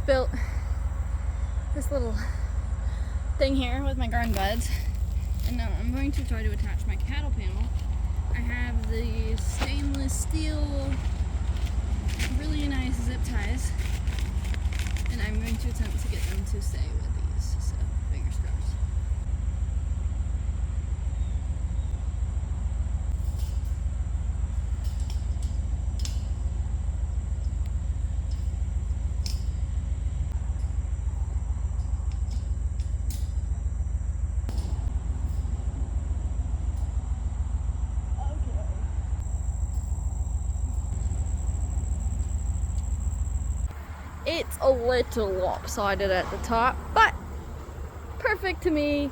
just built this little thing here with my garden buds, and now I'm going to try to attach my cattle panel. I have these stainless steel, really nice zip ties, and I'm going to attempt to get them to stay with these, so fingers crossed. It's a little lopsided at the top, but perfect to me.